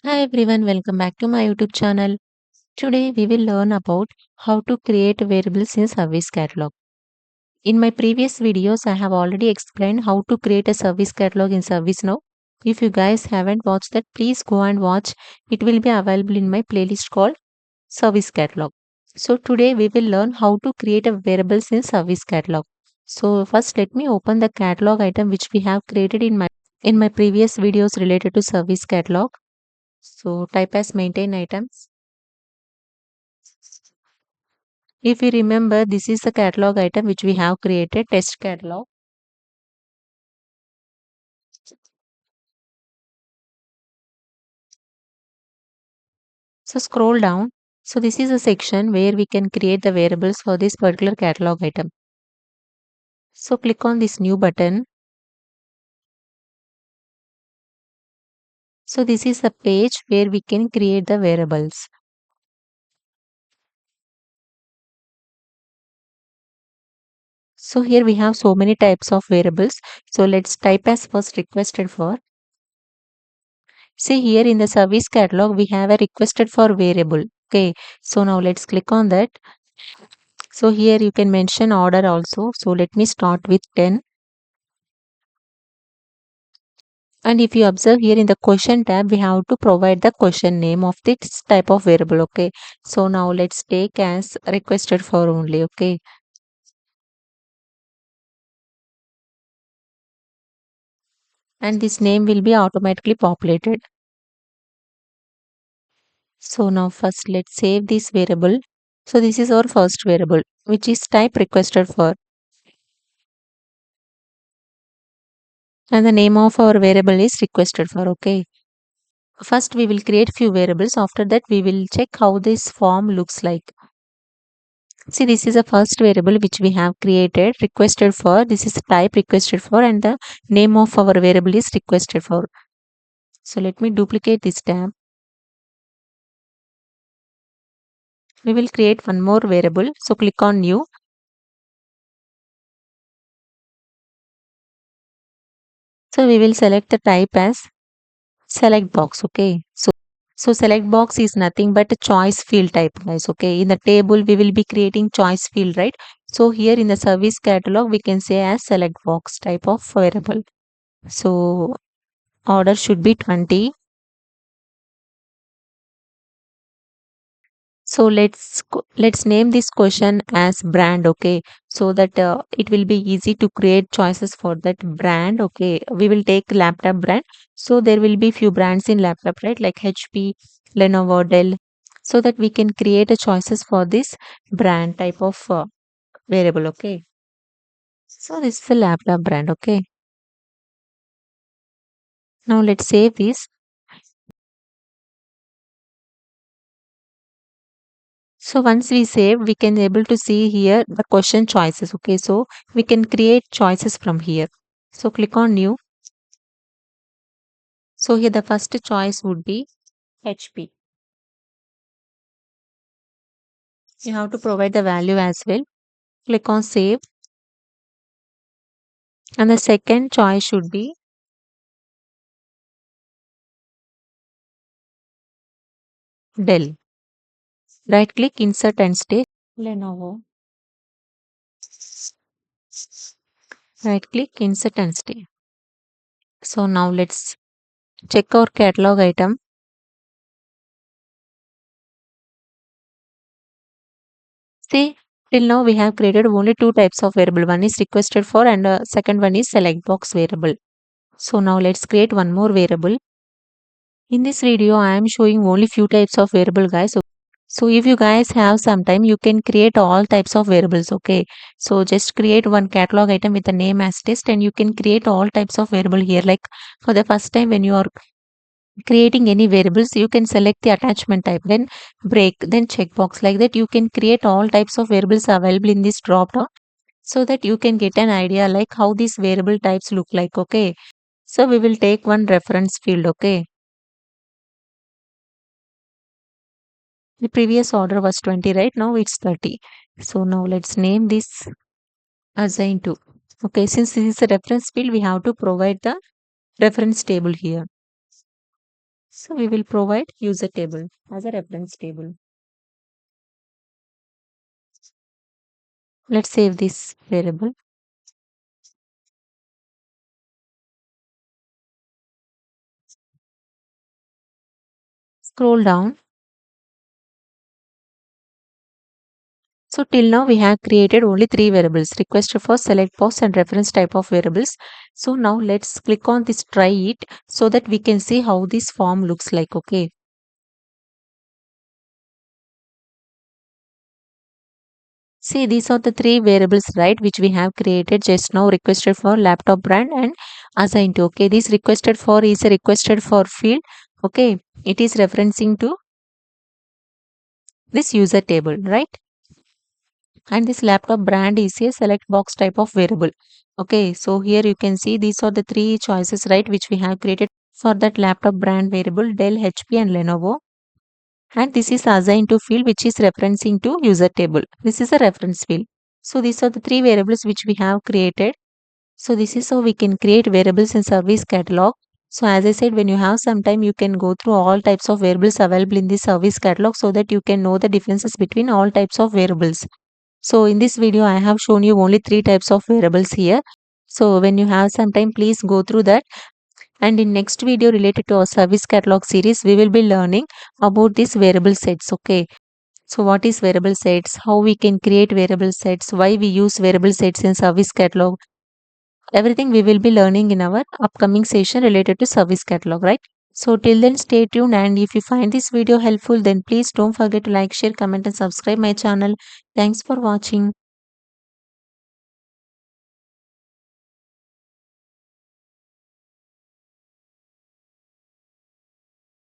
Hi everyone, welcome back to my YouTube channel. Today we will learn about how to create variables in service catalog. In my previous videos, I have already explained how to create a service catalog in ServiceNow. If you guys haven't watched that, please go and watch. It will be available in my playlist called Service Catalog. So today we will learn how to create a variables in service catalog. So first let me open the catalog item which we have created in my previous videos related to service catalog. So type as maintain items. If you remember, this is the catalog item which we have created, test catalog. So scroll down. So this is a section where we can create the variables for this particular catalog item. So click on this new button. So this is the page where we can create the variables. So here we have so many types of variables. So let's type as first requested for. See here in the service catalog, we have a requested for variable. Okay. So now let's click on that. So here you can mention order also. So let me start with 10. And if you observe here in the question tab, we have to provide the question name of this type of variable. Okay. So now let's take as requested for only. Okay. And this name will be automatically populated. So now first let's save this variable. So this is our first variable, which is type requested for. And the name of our variable is requested for. Okay. First we will create few variables. After that we will check how this form looks like. See, this is the first variable which we have created, requested for. This is the type requested for, and the name of our variable is requested for. So let me duplicate this tab. We will create one more variable. So click on new. So we will select the type as select box. Okay. So select box is nothing but a choice field type, guys. Okay. In the table, we will be creating choice field, right? So here in the service catalog, we can say as select box type of variable. So order should be 20. So let's name this question as brand, okay? So that it will be easy to create choices for that brand, okay? We will take laptop brand. So there will be few brands in laptop, right? Like HP, Lenovo, Dell. So that we can create a choices for this brand type of variable, okay? So this is the laptop brand, okay? Now let's save this. So once we save, we can able to see here the question choices. Okay, so we can create choices from here. So click on new. So here the first choice would be HP. You have to provide the value as well. Click on save. And the second choice should be Dell. Right click, insert and stay. Lenovo. Right click, insert and stay. So now let's check our catalog item. See, till now we have created only two types of variable. One is requested for and second one is select box variable. So now let's create one more variable. In this video, I am showing only few types of variable, guys. So if you guys have some time, you can create all types of variables. Okay. So just create one catalog item with the name as test and you can create all types of variable here. Like for the first time when you are creating any variables, you can select the attachment type, then break, then checkbox. Like that, you can create all types of variables available in this drop down so that you can get an idea like how these variable types look like. Okay. So we will take one reference field. Okay. The previous order was 20, right? Now it's 30. So now let's name this assign to. Okay, since this is a reference field, we have to provide the reference table here. So we will provide user table as a reference table. Let's save this variable. Scroll down. So till now we have created only three variables: request for, select box and reference type of variables. So now let's click on this try it so that we can see how this form looks like. Okay. See, these are the three variables, right, which we have created just now: requested for, laptop brand, and assigned to. Okay, this requested for is a requested for field. Okay, it is referencing to this user table, right? And this laptop brand is a select box type of variable. Okay, so here you can see these are the three choices, right, which we have created for that laptop brand variable: Dell, HP, and Lenovo. And this is assigned to field which is referencing to user table. This is a reference field. So these are the three variables which we have created. So this is how we can create variables in service catalog. So as I said, when you have some time, you can go through all types of variables available in the service catalog so that you can know the differences between all types of variables. So in this video, I have shown you only three types of variables here. So when you have some time, please go through that. And in next video related to our service catalog series, we will be learning about these variable sets. Okay. So what is variable sets? How we can create variable sets? Why we use variable sets in service catalog? Everything we will be learning in our upcoming session related to service catalog, right? So till then, stay tuned. And if you find this video helpful, then please don't forget to like, share, comment, and subscribe my channel. Thanks for watching.